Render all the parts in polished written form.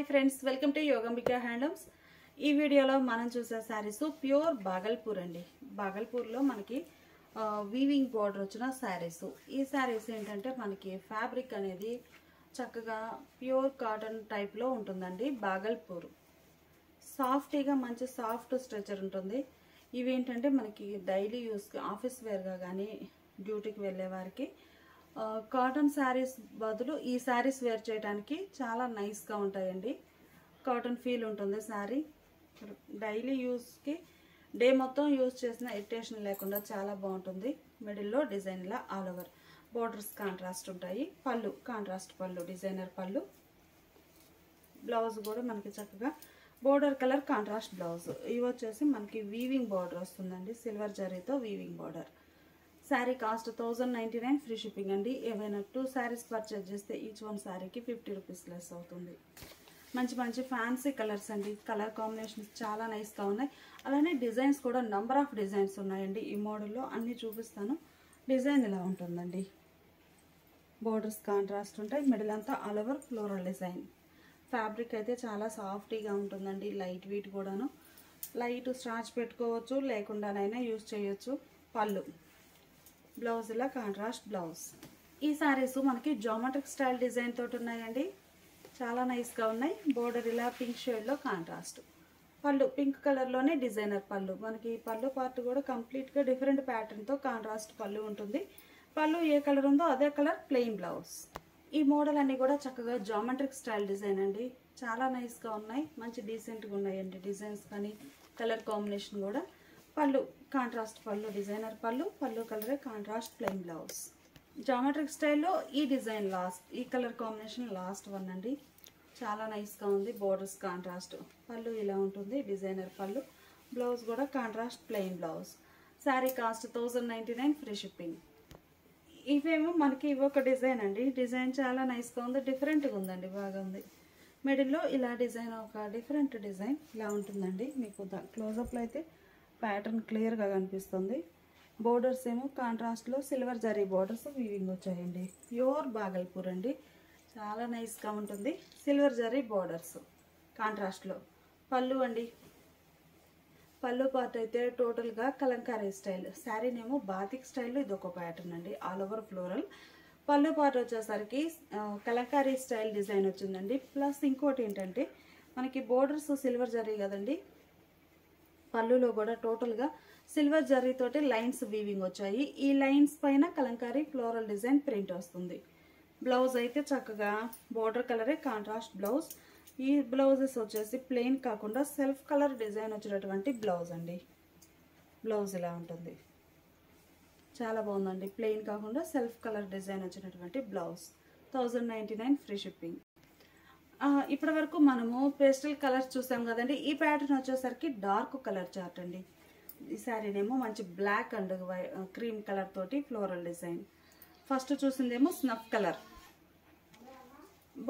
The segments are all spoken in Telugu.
Hi friends, welcome to Yogambika handlooms. ఈ వీడియోలో మనం చూసే శారీస్ ప్యూర్ బాగల్పూర్ అండి. బాగల్పూర్లో మనకి వీవింగ్ బోర్డర్ వచ్చిన శారీస్. ఈ శారీస్ ఏంటంటే మనకి ఫ్యాబ్రిక్ అనేది చక్కగా ప్యూర్ కాటన్ టైప్లో ఉంటుందండి. బాగల్పూర్ సాఫ్టీగా మంచి సాఫ్ట్ స్ట్రెచర్ ఉంటుంది. ఇవి ఏంటంటే మనకి డైలీ యూస్కి ఆఫీస్ వేర్గా కానీ డ్యూటీకి వెళ్ళే వారికి కాటన్ శారీస్ బదులు ఈ శారీస్ వేర్ చేయడానికి చాలా నైస్గా ఉంటాయండి. కాటన్ ఫీల్ ఉంటుంది శారీ. డైలీ యూస్కి డే మొత్తం యూజ్ చేసిన ఇరిటేషన్ లేకుండా చాలా బాగుంటుంది. మిడిల్లో డిజైన్లా ఆల్ ఓవర్ బోర్డర్స్ కాంట్రాస్ట్ ఉంటాయి. పళ్ళు కాంట్రాస్ట్ పళ్ళు, డిజైనర్ పళ్ళు. బ్లౌజ్ కూడా మనకి చక్కగా బోర్డర్ కలర్ కాంట్రాస్ట్ బ్లౌజ్. ఇవి వచ్చేసి మనకి వీవింగ్ బార్డర్ వస్తుందండి, సిల్వర్ జరీతో weaving border. Sari cost 1099, free shipping అండి. ఏవైనా 2 శారీస్ పర్చేజ్ చేస్తే ఈచ్ వన్ శారీకి 50 రూపీస్ లెస్ అవుతుంది. మంచి మంచి ఫ్యాన్సీ కలర్స్ అండి. కలర్ కాంబినేషన్స్ చాలా నైస్గా ఉన్నాయి. అలానే డిజైన్స్ కూడా నంబర్ ఆఫ్ డిజైన్స్ ఉన్నాయండి. ఈ మోడల్లో అన్నీ చూపిస్తాను. డిజైన్ ఇలా ఉంటుందండి. బోర్డర్స్ కాంట్రాస్ట్ ఉంటాయి. మిడిల్ అంతా all over floral design. Fabric అయితే చాలా సాఫ్టీగా ఉంటుందండి. లైట్ వెయిట్ కూడాను. లైట్ స్టార్చ్ పెట్టుకోవచ్చు, లేకుండానైనా యూజ్ చేయొచ్చు. పళ్ళు, బ్లౌజ్ ఇలా కాంట్రాస్ట్ బ్లౌజ్. ఈ శారీస్ మనకి జామెట్రిక్ స్టైల్ డిజైన్ తోటి ఉన్నాయండి. చాలా నైస్గా ఉన్నాయి. బోర్డర్ ఇలా పింక్ షేడ్లో కాంట్రాస్ట్. పళ్ళు పింక్ కలర్లోనే డిజైనర్ పళ్ళు. మనకి పళ్ళు పార్ట్ కూడా కంప్లీట్గా డిఫరెంట్ ప్యాటర్న్తో కాంట్రాస్ట్ పళ్ళు ఉంటుంది. పళ్ళు ఏ కలర్ ఉందో అదే కలర్ ప్లెయిన్ బ్లౌజ్. ఈ మోడల్ అన్నీ కూడా చక్కగా జామెట్రిక్ స్టైల్ డిజైన్ అండి. చాలా నైస్గా ఉన్నాయి. మంచి డీసెంట్గా ఉన్నాయండి డిజైన్స్ కానీ కలర్ కాంబినేషన్ కూడా. పళ్ళు కాంట్రాస్ట్ పళ్ళు, డిజైనర్ పళ్ళు. పళ్ళు కలరే కాంట్రాస్ట్ ప్లెయిన్ బ్లౌజ్. జామెట్రిక్ స్టైల్లో ఈ డిజైన్ లాస్ట్, ఈ కలర్ కాంబినేషన్ లాస్ట్ వన్ అండి. చాలా నైస్గా ఉంది. Borders contrast. పళ్ళు ఇలా ఉంటుంది, డిజైనర్ పళ్ళు. బ్లౌజ్ కూడా contrast plain blouse. Saree cost 1099, free shipping. ఇవేమో మనకి ఇవి ఒక డిజైన్ అండి. డిజైన్ చాలా నైస్గా ఉంది, డిఫరెంట్గా ఉందండి, బాగా ఉంది. మిడిల్లో ఇలా డిజైన్ ఒక డిఫరెంట్ డిజైన్ ఇలా ఉంటుందండి. మీకు క్లోజప్లో అయితే ప్యాటర్న్ క్లియర్గా కనిపిస్తుంది. బోర్డర్స్ ఏమో కాంట్రాస్ట్లో సిల్వర్ జరీ బోర్డర్స్ వీవింగ్ వచ్చాయండి. ప్యూర్ బాగల్పూర్ అండి. చాలా నైస్గా ఉంటుంది. సిల్వర్ జరీ బోర్డర్స్ కాంట్రాస్ట్లో. పళ్ళు అండి. పళ్ళు పార్ట్ అయితే టోటల్గా కలంకారీ స్టైల్. శారీనేమో బాతిక్ స్టైల్లో ఇది ఒక ప్యాటర్న్ అండి, ఆల్ ఓవర్ ఫ్లోరల్. పళ్ళు పార్ట్ వచ్చేసరికి కలంకారీ స్టైల్ డిజైన్ వచ్చిందండి. ప్లస్ ఇంకోటి ఏంటంటే మనకి బోర్డర్స్ సిల్వర్ జరీ కదండి. పళ్ళులో కూడా టోటల్గా సిల్వర్ జరీతోటి లైన్స్ వీవింగ్ వచ్చాయి. ఈ లైన్స్ పైన కలంకారీ ఫ్లోరల్ డిజైన్ ప్రింట్ వస్తుంది. బ్లౌజ్ అయితే చక్కగా బోర్డర్ కలరే కాంట్రాస్ట్ బ్లౌజ్. ఈ బ్లౌజెస్ వచ్చేసి ప్లెయిన్ కాకుండా సెల్ఫ్ కలర్ డిజైన్ వచ్చినటువంటి బ్లౌజ్ అండి. బ్లౌజ్ ఇలా ఉంటుంది. చాలా బాగుందండి. ప్లెయిన్ కాకుండా సెల్ఫ్ కలర్ డిజైన్ వచ్చినటువంటి బ్లౌజ్. 1099, free shipping. ఇప్పటి వరకు మనము పేస్టల్ కలర్స్ చూసాం కదండి. ఈ ప్యాటర్న్ వచ్చేసరికి డార్క్ కలర్ చార్ట్ అండి. ఈ శారీనేమో మంచి బ్లాక్ అండ్ క్రీమ్ కలర్ తోటి ఫ్లోరల్ డిజైన్. ఫస్ట్ చూసిందేమో స్నఫ్ కలర్.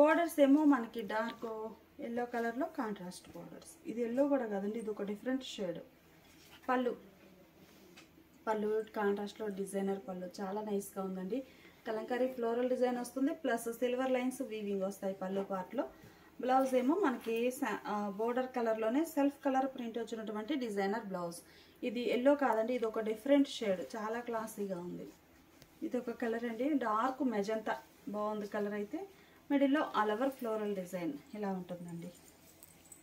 బోర్డర్స్ ఏమో మనకి డార్క్ ఎల్లో కలర్లో కాంట్రాస్ట్ బోర్డర్స్. ఇది ఎల్లో కూడా కాదండి, ఇది ఒక డిఫరెంట్ షేడ్. పళ్ళు కాంట్రాస్ట్లో డిజైనర్ పళ్ళు. చాలా నైస్గా ఉందండి. కలంకారీ ఫ్లోరల్ డిజైన్ వస్తుంది, ప్లస్ సిల్వర్ లైన్స్ వీవింగ్ వస్తాయి పళ్ళు పార్ట్లో. బ్లౌజ్ ఏమో మనకి బోర్డర్ కలర్లోనే సెల్ఫ్ కలర్ ప్రింట్ వచ్చినటువంటి డిజైనర్ బ్లౌజ్. ఇది ఎల్లో కాదండి, ఇది ఒక డిఫరెంట్ షేడ్. చాలా క్లాసీగా ఉంది. ఇది ఒక కలర్ అండి, డార్క్ మెజంతా. బాగుంది కలర్ అయితే. మిడిల్లో ఆల్ ఓవర్ ఫ్లోరల్ డిజైన్ ఇలా ఉంటుందండి.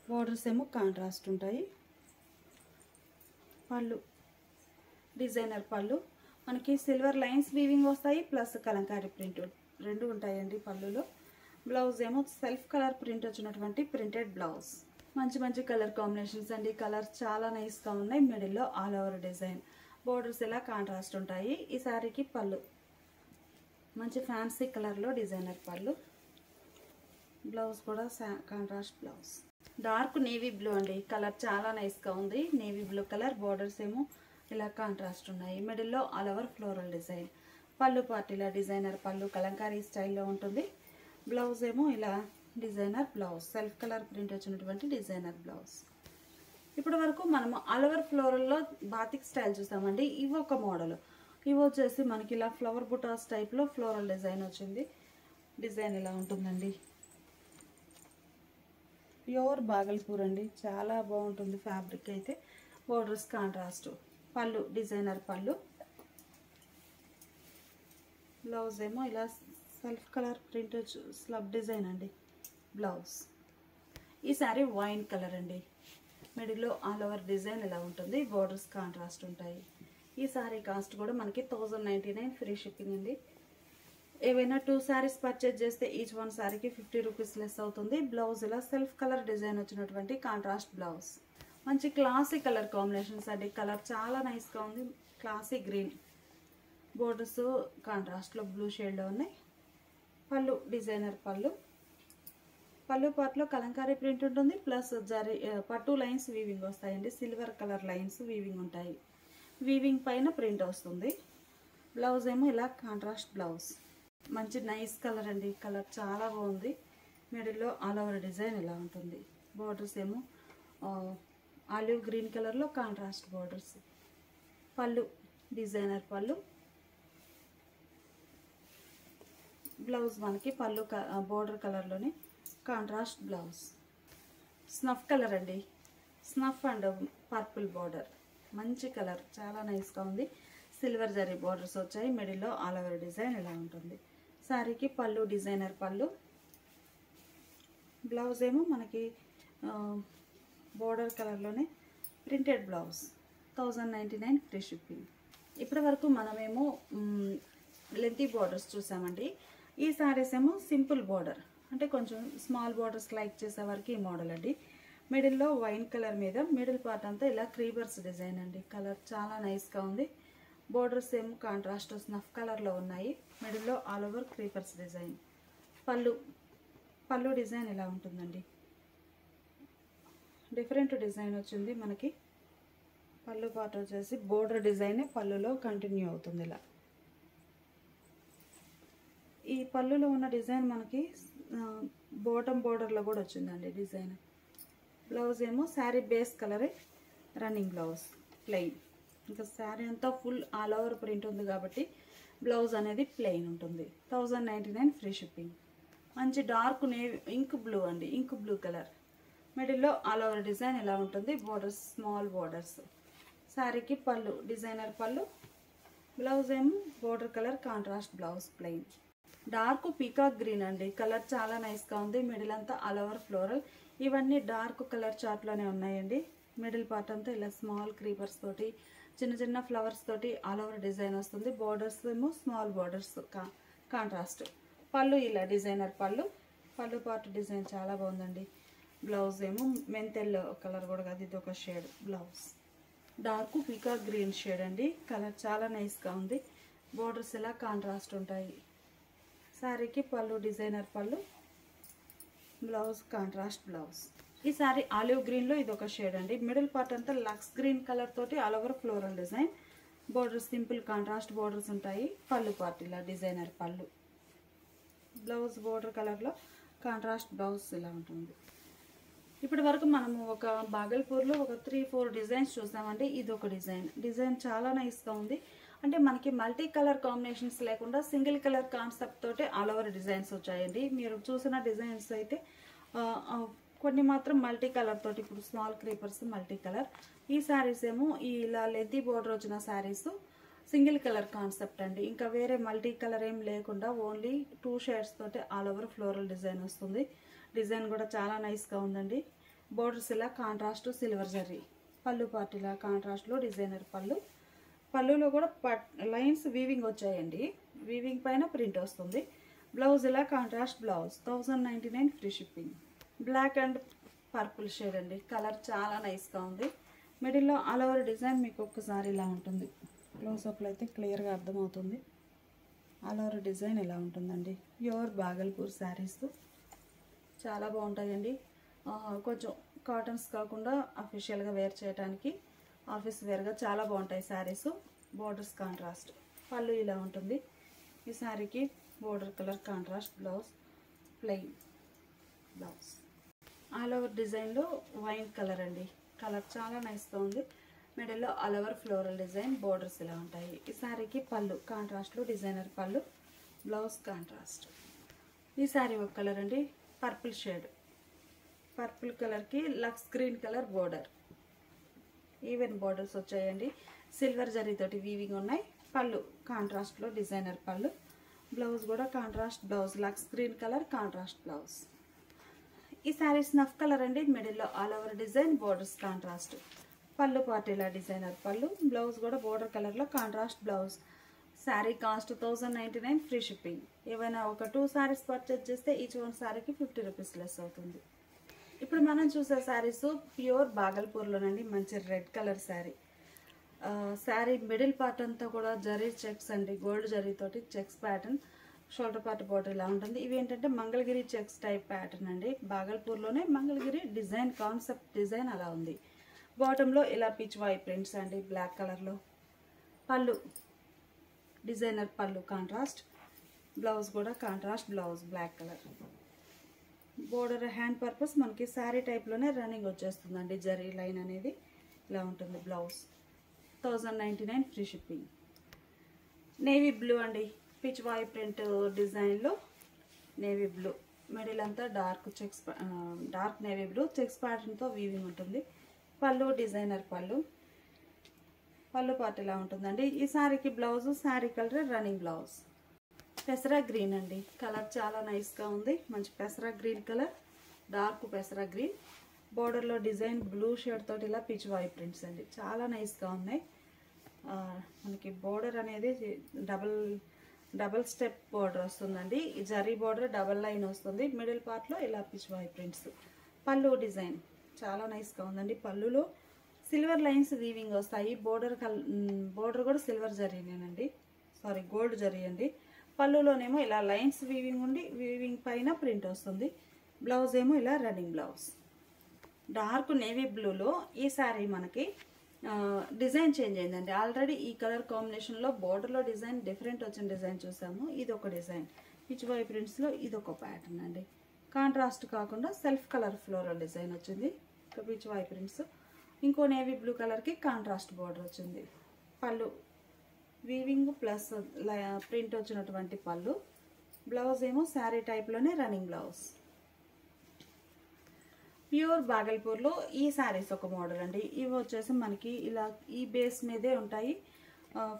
బోర్డర్స్ ఏమో కాంట్రాస్ట్ ఉంటాయి. పళ్ళు డిజైనర్ పళ్ళు. మనకి సిల్వర్ లైన్స్ వీవింగ్ వస్తాయి, ప్లస్ కలంకారీ ప్రింట్ రెండు ఉంటాయండి పళ్ళులో. బ్లౌజ్ ఏమో సెల్ఫ్ కలర్ ప్రింట్ వచ్చినటువంటి ప్రింటెడ్ బ్లౌజ్. మంచి మంచి కలర్ కాంబినేషన్స్ అండి. కలర్స్ చాలా నైస్గా ఉన్నాయి. మిడిల్లో ఆల్ ఓవర్ డిజైన్. బోర్డర్స్ ఇలా కాంట్రాస్ట్ ఉంటాయి. ఈ శారీకి పళ్ళు మంచి ఫ్యాన్సీ కలర్లో డిజైనర్ పళ్ళు. బ్లౌజ్ కూడా contrast blouse. Dark navy blue అండి. కలర్ చాలా నైస్గా ఉంది. Navy blue colour. బోర్డర్స్ ఏమో ఇలా కాంట్రాస్ట్ ఉన్నాయి. మిడిల్లో ఆల్ ఓవర్ ఫ్లోరల్ డిజైన్. పళ్ళు పార్ట్ ఇలా డిజైనర్ పళ్ళు కలంకారీ స్టైల్లో ఉంటుంది. బ్లౌజ్ ఏమో ఇలా designer blouse, self colour print వచ్చినటువంటి డిజైనర్ బ్లౌజ్. ఇప్పటి వరకు మనము ఆల్ ఓవర్ ఫ్లోరల్లో బాతిక్ స్టైల్ చూసామండి. ఇవి ఒక మోడల్. ఇవి వచ్చేసి మనకి ఇలా ఫ్లవర్ బుటాస్ టైప్లో ఫ్లోరల్ డిజైన్ వచ్చింది. డిజైన్ ఇలా ఉంటుందండి. ప్యూర్ బాగల్పూర్ అండి, చాలా బాగుంటుంది ఫ్యాబ్రిక్ అయితే. బోర్డర్స్ కాంట్రాస్ట్, పళ్ళు డిజైనర్ పళ్ళు, బ్లౌజ్ ఏమో ఇలా self colour print slub design అండి బ్లౌజ్. ఈ సారీ వైన్ కలర్ అండి, మిడిల్లో ఆల్ ఓవర్ డిజైన్ ఇలా ఉంటుంది, బోర్డర్స్ కాంట్రాస్ట్ ఉంటాయి. ఈ సారీ కాస్ట్ కూడా మనకి 1099 ఫ్రీ షిప్పింగ్ అండి. ఏవైనా 2 సారీస్ పర్చేజ్ చేస్తే ఈచ్ వన్ సారీకి 50 రూపీస్ లెస్ అవుతుంది. బ్లౌజ్ ఇలా సెల్ఫ్ కలర్ డిజైన్ వచ్చినటువంటి కాంట్రాస్ట్ బ్లౌజ్. మంచి క్లాసీ కలర్ కాంబినేషన్స్ అండి, కలర్ చాలా నైస్గా ఉంది. క్లాసీ గ్రీన్, బోర్డర్స్ కాంట్రాస్ట్లో బ్లూ షేడ్లో ఉన్నాయి. పళ్ళు డిజైనర్ పళ్ళు, పళ్ళు పార్ట్లో కలంకారీ ప్రింట్ ఉంటుంది, ప్లస్ జరీ పట్టు లైన్స్ వీవింగ్ వస్తాయండి, సిల్వర్ కలర్ లైన్స్ వీవింగ్ ఉంటాయి. వీవింగ్ పైన ప్రింట్ వస్తుంది. బ్లౌజ్ ఏమో ఇలా కాంట్రాస్ట్ బ్లౌజ్. మంచి నైస్ కలర్ అండి, కలర్ చాలా బాగుంది. మిడిల్లో ఆల్ ఓవర్ డిజైన్ ఇలా ఉంటుంది. బోర్డర్స్ ఏమో ఆలివ్ గ్రీన్ కలర్లో కాంట్రాస్ట్ బోర్డర్స్. పళ్ళు డిజైనర్ పళ్ళు, బ్లౌజ్ మనకి పళ్ళు బోర్డర్ కలర్లోనే కాంట్రాస్ట్ బ్లౌజ్. స్నఫ్ కలర్ అండి, స్నఫ్ అండ్ పర్పుల్ బోర్డర్, మంచి కలర్, చాలా నైస్గా ఉంది. సిల్వర్ జరీ బోర్డర్స్ వచ్చాయి, మిడిల్లో ఆల్ ఓవర్ డిజైన్ ఇలా ఉంటుంది. శారీకి పళ్ళు డిజైనర్ పళ్ళు, బ్లౌజ్ ఏమో మనకి బోర్డర్ కలర్లోనే ప్రింటెడ్ బ్లౌజ్. 1099 free shipping. ఇప్పటి వరకు మనమేమో లెంతీ బోర్డర్స్ చూసామండి. ఈ శారీస్ ఏమో సింపుల్ బోర్డర్, అంటే కొంచెం స్మాల్ బోర్డర్స్ లైక్ చేసే వరకు ఈ మోడల్ అండి. మిడిల్లో వైన్ కలర్ మీద మిడిల్ పార్ట్ అంతా ఇలా క్రీపర్స్ డిజైన్ అండి, కలర్ చాలా నైస్గా ఉంది. బోర్డర్స్ ఏమో కాంట్రాస్ట్ స్నఫ్ కలర్లో ఉన్నాయి, మిడిల్లో ఆల్ ఓవర్ క్రీపర్స్ డిజైన్. పళ్ళు డిజైన్ ఇలా ఉంటుందండి, డిఫరెంట్ డిజైన్ వచ్చింది మనకి. పళ్ళు పార్ట్ వచ్చేసి బోర్డర్ డిజైనే పళ్ళులో కంటిన్యూ అవుతుంది ఇలా. ఈ పళ్ళులో ఉన్న డిజైన్ మనకి బాటమ్ బోర్డర్లో కూడా వచ్చిందండి డిజైన్. బ్లౌజ్ ఏమో శారీ బేస్ కలరే రన్నింగ్ బ్లౌజ్ ప్లెయిన్. ఇంకా శారీ అంతా ఫుల్ ఆల్ ఓవర్ ప్రింట్ ఉంది కాబట్టి బ్లౌజ్ అనేది ప్లెయిన్ ఉంటుంది. 1099 ఫ్రీ షిప్పింగ్. మంచి డార్క్ నేవీ ఇంక్ బ్లూ అండి, ఇంక్ బ్లూ కలర్. మిడిల్లో ఆల్ ఓవర్ డిజైన్ ఇలా ఉంటుంది, బోర్డర్స్ స్మాల్ బోర్డర్స్. శారీకి పళ్ళు డిజైనర్ పళ్ళు, బ్లౌజ్ ఏమో border colour contrast blouse plain. Dark peacock green అండి, కలర్ చాలా నైస్గా ఉంది. మిడిల్ అంతా ఆల్ ఓవర్ ఫ్లోరల్, ఇవన్నీ డార్క్ కలర్ చార్ట్లోనే ఉన్నాయండి. మిడిల్ పార్ట్ అంతా ఇలా స్మాల్ క్రీపర్స్ తోటి చిన్న చిన్న ఫ్లవర్స్ తోటి ఆల్ ఓవర్ డిజైన్ వస్తుంది. బోర్డర్స్ ఏమో స్మాల్ బోర్డర్స్ కాంట్రాస్ట్. పళ్ళు ఇలా డిజైనర్ పళ్ళు, పళ్ళు పార్ట్ డిజైన్ చాలా బాగుందండి. బ్లౌజ్ ఏమో మెంతెల్లో కలర్ కూడా కాదు, ఇది ఒక shade blouse. Dark peacock green shade అండి, కలర్ చాలా నైస్గా ఉంది. బోర్డర్స్ ఇలా కాంట్రాస్ట్ ఉంటాయి. శారీకి పళ్ళు డిజైనర్ పళ్ళు, బ్లౌజ్ కాంట్రాస్ట్ బ్లౌజ్. ఈ సారీ ఆలివ్ గ్రీన్లో ఇది ఒక షేడ్ అండి. మిడిల్ పార్ట్ అంతా లక్స్ గ్రీన్ కలర్ తోటి all over floral design. Borders simple contrast borders ఉంటాయి. పళ్ళు పార్ట్ ఇలా డిజైనర్ పళ్ళు, బ్లౌజ్ బోర్డర్ కలర్లో కాంట్రాస్ట్ బ్లౌజ్ ఇలా ఉంటుంది. ఇప్పటి వరకు మనము ఒక బాగల్పూర్లో ఒక 3-4 డిజైన్స్ చూసామండి. ఇది ఒక డిజైన్ చాలా నైస్గా ఉంది. అంటే మనకి మల్టీ కలర్ కాంబినేషన్స్ లేకుండా సింగిల్ కలర్ కాన్సెప్ట్ తోటి ఆల్ ఓవర్ డిజైన్స్ వచ్చాయండి. మీరు చూసిన డిజైన్స్ అయితే కొన్ని మాత్రం మల్టీ కలర్ తోటి, ఇప్పుడు స్మాల్ క్రీపర్స్ మల్టీ కలర్. ఈ శారీస్ ఏమో ఇలా లెంతీ బోర్డర్ వచ్చిన శారీస్ సింగిల్ కలర్ కాన్సెప్ట్ అండి. ఇంకా వేరే మల్టీ కలర్ ఏం లేకుండా ఓన్లీ 2 షేడ్స్ తోటి ఆల్ ఓవర్ ఫ్లోరల్ డిజైన్ వస్తుంది. డిజైన్ కూడా చాలా నైస్గా ఉందండి. బోర్డర్స్ ఇలా కాంట్రాస్ట్ సిల్వర్ జరీ. పళ్ళు పార్ట్ ఇలా కాంట్రాస్ట్లో డిజైనర్ పళ్ళు. పళ్ళులో కూడా లైన్స్ వీవింగ్ వచ్చాయండి, వీవింగ్ పైన ప్రింట్ వస్తుంది. బ్లౌజ్ ఇలా contrast blouse. 1099 free shipping. Black and purple shade అండి, కలర్ చాలా నైస్గా ఉంది. మిడిల్లో ఆల్ ఓవర్ డిజైన్ మీకు ఒక్కసారి ఇలా ఉంటుంది. క్లోజప్లో అయితే క్లియర్గా అర్థమవుతుంది. ఆల్ ఓవర్ డిజైన్ ఇలా ఉంటుందండి. ప్యూర్ బాగల్పూర్ శారీస్ చాలా బాగుంటాయండి. కొంచెం కాటన్స్ కాకుండా అఫీషియల్గా వేర్ చేయడానికి ఆఫీస్ వేర్గా చాలా బాగుంటాయి శారీస్. Borders contrast. పళ్ళు ఇలా ఉంటుంది. ఈ శారీకి border colour contrast blouse plain blouse. All over డిజైన్లో వైన్ కలర్ అండి, కలర్ చాలా నైస్గా ఉంది. మిడిల్లో all over floral design. Borders ఇలా ఉంటాయి. ఈ శారీకి పళ్ళు కాంట్రాస్ట్లో డిజైనర్ పళ్ళు, బ్లౌజ్ కాంట్రాస్ట్. ఈ శారీ ఒక కలర్ అండి, పర్పుల్ షేడ్. పర్పుల్ కలర్కి lux green colour border, even borders వచ్చాయండి. సిల్వర్ జరీతోటి వీవింగ్ ఉన్నాయి. పళ్ళు కాంట్రాస్ట్లో డిజైనర్ పళ్ళు. బ్లౌజ్ కూడా contrast blouse, lux green colour contrast blouse. ఈ శారీస్ నఫ్ కలర్ అండి. మిడిల్లో all over design, borders contrast. పళ్ళు పార్ట్ ఇలా డిజైనర్ పళ్ళు. బ్లౌజ్ కూడా బోర్డర్ కలర్లో contrast blouse. Saree cost 1099, free shipping. ఏవైనా ఒక 2 శారీస్ పర్చేజ్ చేస్తే ఈచ్ వన్ శారీకి 50 రూపీస్ లెస్ అవుతుంది. ఇప్పుడు మనం చూసే శారీస్ ప్యూర్ బాగల్పూర్లోనండి. మంచి red colour sari. Sari middle part అంతా కూడా జరీ చెక్స్ అండి, గోల్డ్ జరీతోటి checks pattern. Shoulder part border ఇలా ఉంటుంది. ఇవి ఏంటంటే మంగళగిరి చెక్స్ టైప్ ప్యాటర్న్ అండి. బాగల్పూర్లోనే మంగళగిరి డిజైన్, కాన్సెప్ట్ డిజైన్ అలా ఉంది. బాటంలో ఇలా పిచ్ వై ప్రింట్స్ అండి బ్లాక్ కలర్లో. Pallu designer pallu contrast. Blouse కూడా contrast blouse, black colour. Border hand purpose మనకి శారీ టైప్లోనే రన్నింగ్ వచ్చేస్తుందండి. జరీ లైన్ అనేది ఇలా ఉంటుంది. Blouse 1099, free shipping. Navy blue అండి, పిచ్ వై ప్రింట్ డిజైన్లో నేవీ బ్లూ. మిడిల్ అంతా dark checks, dark navy blue checks ప్యాటర్న్తో వీవింగ్ ఉంటుంది. పళ్ళు డిజైనర్ పళ్ళు. పళ్ళు పార్ట్ ఇలా ఉంటుందండి. ఈ శారీకి blouse sari colour running blouse. పెసరా గ్రీన్ అండి, కలర్ చాలా నైస్గా ఉంది. మంచి పెసరా గ్రీన్ కలర్, డార్క్ పెసరా గ్రీన్. బోర్డర్లో డిజైన్ బ్లూ షేడ్ తోటి ఇలా పిచ్ వై ప్రింట్స్ అండి, చాలా నైస్గా ఉన్నాయి. మనకి బోర్డర్ అనేది డబల్ స్టెప్ బోర్డర్ వస్తుందండి. ఈ జరీ బోర్డర్ డబల్ లైన్ వస్తుంది. మిడిల్ పార్ట్లో ఇలా పిచ్ వై ప్రింట్స్. పళ్ళు డిజైన్ చాలా నైస్గా ఉందండి. పళ్ళులో సిల్వర్ లైన్స్ వీవింగ్ వస్తాయి. బోర్డర్ కూడా సిల్వర్ జరీనేనండి, సారీ గోల్డ్ జరీ అండి. పళ్ళులోనేమో ఇలా లైన్స్ వీవింగ్ ఉండి వీవింగ్ పైన ప్రింట్ వస్తుంది. బ్లౌజ్ ఏమో ఇలా రన్నింగ్ బ్లౌజ్. డార్క్ నేవీ బ్లూలో ఈ శారీ మనకి డిజైన్ చేంజ్ అయిందండి. ఆల్రెడీ ఈ కలర్ కాంబినేషన్లో బోర్డర్లో డిజైన్ డిఫరెంట్ వచ్చిన డిజైన్ చూసాము. ఇది ఒక డిజైన్ పిచ్ వై ప్రింట్స్లో, ఇది ఒక ప్యాటర్న్ అండి. కాంట్రాస్ట్ కాకుండా సెల్ఫ్ కలర్ ఫ్లోరల్ డిజైన్ వచ్చింది. పిచ్ వై ప్రింట్స్. ఇంకో నేవీ బ్లూ కలర్కి కాంట్రాస్ట్ బోర్డర్ వచ్చింది. పళ్ళు వీవింగ్ ప్లస్ ప్రింట్ వచ్చినటువంటి పళ్ళు. బ్లౌజ్ ఏమో శారీ టైప్లోనే రన్నింగ్ బ్లౌజ్. ప్యూర్ బాగల్పూర్లో ఈ శారీస్ ఒక మోడల్ అండి. ఇవి వచ్చేసి మనకి ఇలా ఈ బేస్ మీదే ఉంటాయి.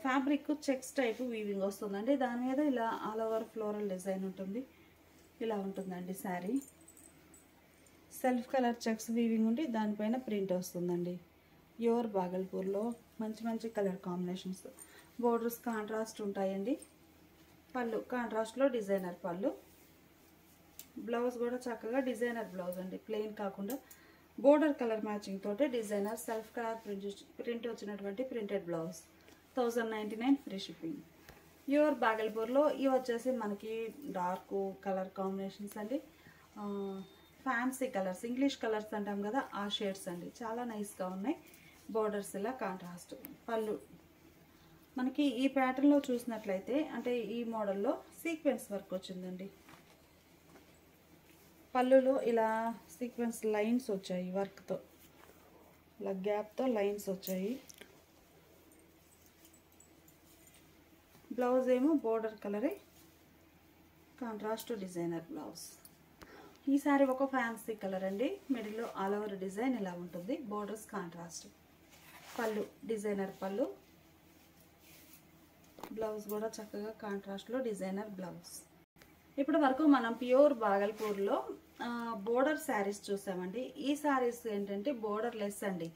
ఫ్యాబ్రిక్ చెక్స్ టైప్ వీవింగ్ వస్తుందండి. దాని మీద ఇలా ఆల్ ఓవర్ ఫ్లోరల్ డిజైన్ ఉంటుంది. ఇలా ఉంటుందండి sari. Self colour checks weaving ఉండి దానిపైన ప్రింట్ వస్తుందండి. ప్యూర్ బాగల్పూర్లో మంచి మంచి కలర్ కాంబినేషన్స్. బోర్డర్స్ కాంట్రాస్ట్ ఉంటాయండి. పళ్ళు కాంట్రాస్ట్లో డిజైనర్ పళ్ళు. బ్లౌజ్ కూడా చక్కగా డిజైనర్ బ్లౌజ్ అండి, ప్లెయిన్ కాకుండా బోర్డర్ కలర్ మ్యాచింగ్ తోటి డిజైనర్ సెల్ఫ్ కలర్ ప్రింట్ వచ్చినటువంటి printed blouse. 1099, free shipping. Pure బాగల్పూర్లో ఇవి వచ్చేసి మనకి డార్క్ కలర్ కాంబినేషన్స్ అండి. ఫ్యాన్సీ కలర్స్, ఇంగ్లీష్ కలర్స్ అంటాం కదా, ఆ షేడ్స్ అండి, చాలా నైస్గా ఉన్నాయి. బోర్డర్స్ ఇలా కాంట్రాస్ట్. పళ్ళు మనకి ఈ ప్యాటర్న్లో చూసినట్లయితే అంటే ఈ మోడల్లో సీక్వెన్స్ వర్క్ వచ్చిందండి. పళ్ళులో ఇలా సీక్వెన్స్ లైన్స్ వచ్చాయి వర్క్తో, ఇలా గ్యాప్తో లైన్స్ వచ్చాయి. బ్లౌజ్ ఏమో బోర్డర్ కలరే, కాంట్రాస్ట్ డిజైనర్ బ్లౌజ్. ఈ సారీ ఒక ఫ్యాన్సీ కలర్ అండి. మిడిల్లో ఆల్ ఓవర్ డిజైన్ ఇలా ఉంటుంది. Borders contrast. పళ్ళు డిజైనర్ పళ్ళు. బ్లౌజ్ కూడా చక్కగా కాంట్రాస్ట్లో డిజైనర్ బ్లౌజ్. ఇప్పటి వరకు మనం ప్యూర్ బాగల్పూర్లో బోర్డర్ శారీస్ చూసామండి. ఈ శారీస్ ఏంటంటే బోర్డర్ లెస్ అండి,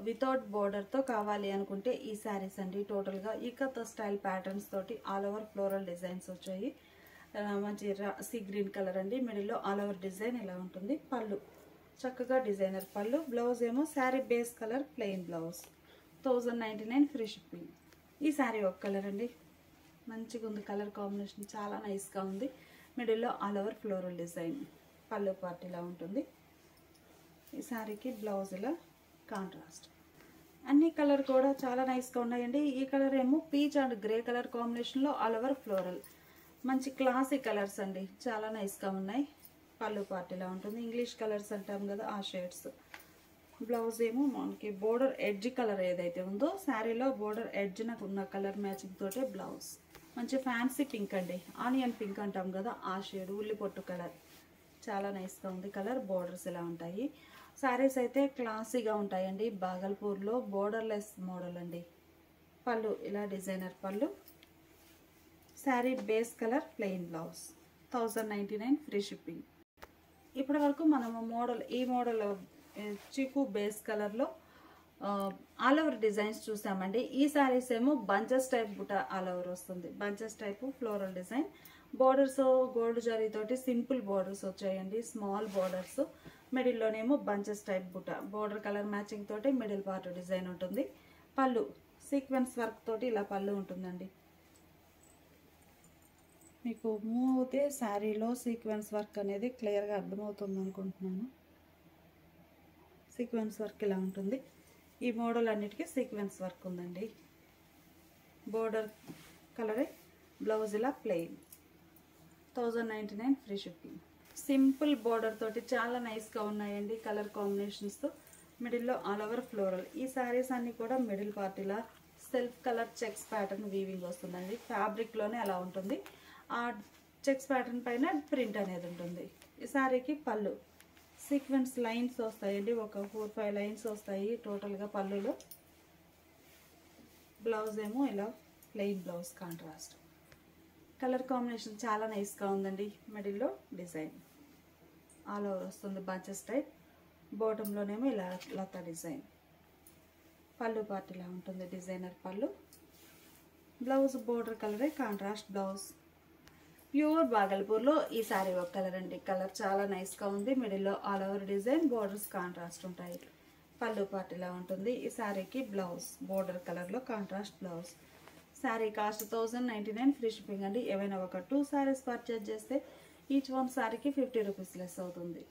వితౌట్ బోర్డర్తో కావాలి అనుకుంటే ఈ శారీస్ అండి. టోటల్గా ఈకత్ స్టైల్ ప్యాటర్న్స్ తోటి ఆల్ ఓవర్ ఫ్లోరల్ డిజైన్స్ వచ్చాయి. మంచి సీ గ్రీన్ కలర్ అండి. మిడిల్లో ఆల్ ఓవర్ డిజైన్ ఇలా ఉంటుంది. పళ్ళు చక్కగా డిజైనర్ పళ్ళు. బ్లౌజ్ ఏమో sari base colour plain blouse. 1099, free shipping. ఈ శారీ ఒక కలర్ అండి, మంచిగా ఉంది కలర్ కాంబినేషన్, చాలా నైస్గా ఉంది. మిడిల్లో ఆల్ ఓవర్ ఫ్లోరల్ డిజైన్. పళ్ళు పార్ట్ ఇలా ఉంటుంది. ఈ శారీకి బ్లౌజ్ ఇలా కాంట్రాస్ట్. అన్ని కలర్ కూడా చాలా నైస్గా ఉన్నాయండి. ఈ కలర్ ఏమో పీచ్ అండ్ గ్రే కలర్ కాంబినేషన్లో ఆల్ ఓవర్ ఫ్లోరల్, మంచి క్లాసీ కలర్స్ అండి, చాలా నైస్గా ఉన్నాయి. పళ్ళు పార్ట్ ఇలా ఉంటుంది. ఇంగ్లీష్ కలర్స్ అంటాం కదా, ఆ షేడ్స్. బ్లౌజ్ ఏమో మనకి బోర్డర్ ఎడ్జ్ కలర్ ఏదైతే ఉందో శారీలో బోర్డర్ ఎడ్జ్న ఉన్న కలర్ మ్యాచింగ్ తోటే బ్లౌజ్. మంచి ఫ్యాన్సీ పింక్ అండి, ఆనియన్ పింక్ అంటాం కదా, ఆ షేడ్, ఉల్లిపొట్టు కలర్. చాలా నైస్గా ఉంది కలర్. బోర్డర్స్ ఇలా ఉంటాయి. శారీస్ అయితే క్లాసీగా ఉంటాయండి. బాగల్పూర్లో బోర్డర్లెస్ మోడల్ అండి. పళ్ళు ఇలా డిజైనర్ పళ్ళు. Sari base colour plain blouse. 1099 free shipping. ఇప్పటి వరకు మనము ఈ మోడల్ చీకు బేస్ కలర్లో ఆల్ ఓవర్ డిజైన్స్ చూసామండి. ఈ శారీస్ ఏమో బంచెస్ టైప్ బుట్ట ఆల్ ఓవర్ వస్తుంది. Bunches type floral design. Borders gold జరీతోటి సింపుల్ బోర్డర్స్ వచ్చాయండి. Small borders. మిడిల్లోనేమో బంచెస్ టైప్ బుట్ట. బోర్డర్ కలర్ మ్యాచింగ్ తోటి మిడిల్ పార్ట్ డిజైన్ ఉంటుంది. పళ్ళు సీక్వెన్స్ వర్క్ తోటి ఇలా పళ్ళు ఉంటుందండి. మీకు మూవ్ అవుతే శారీలో సీక్వెన్స్ వర్క్ అనేది క్లియర్గా అర్థమవుతుంది అనుకుంటున్నాను. సీక్వెన్స్ వర్క్ ఇలా ఉంటుంది. ఈ మోడల్ అన్నిటికీ సీక్వెన్స్ వర్క్ ఉందండి. బోర్డర్ కలరే. బ్లౌజ్ ఇలా plain. 1099 free shipping. Simple border తోటి చాలా నైస్గా ఉన్నాయండి కలర్ కాంబినేషన్స్తో. మిడిల్లో ఆల్ ఓవర్ ఫ్లోరల్. ఈ శారీస్ అన్నీ కూడా మిడిల్ పార్ట్ ఇలా self colour checks pattern weaving వస్తుందండి. ఫ్యాబ్రిక్లోనే అలా ఉంటుంది. ఆ చెక్స్ ప్యాటర్న్ పైన ప్రింట్ అనేది ఉంటుంది. ఈ శారీకి పళ్ళు సీక్వెన్స్ లైన్స్ వస్తాయండి. ఒక 4-5 లైన్స్ వస్తాయి టోటల్గా పళ్ళులో. బ్లౌజ్ ఏమో ఇలా plain blouse contrast. Colour combination చాలా నైస్గా ఉందండి. మిడిల్లో డిజైన్ ఆల్ ఓవర్ వస్తుంది బంచెస్ టైప్. బాటంలోనేమో ఇలా లతా డిజైన్. పళ్ళు పార్ట్ ఇలా ఉంటుంది డిజైనర్ పళ్ళు. బ్లౌజ్ బోర్డర్ కలరే కాంట్రాస్ట్ బ్లౌజ్. ప్యూర్ బాగల్పూర్లో ఈ శారీ ఒక కలర్ అండి. కలర్ చాలా నైస్గా ఉంది. మిడిల్లో all over design. Borders contrast ఉంటాయి. పళ్ళు పార్ట్ ఇలా ఉంటుంది. ఈ శారీకి బ్లౌజ్ బోర్డర్ కలర్లో contrast blouse. Saree cost 1099 free shipping అండి. ఏవైనా ఒక 2 శారీస్ పర్చేజ్ చేస్తే ఈచ్ వన్ శారీకి 50 రూపీస్ లెస్ అవుతుంది.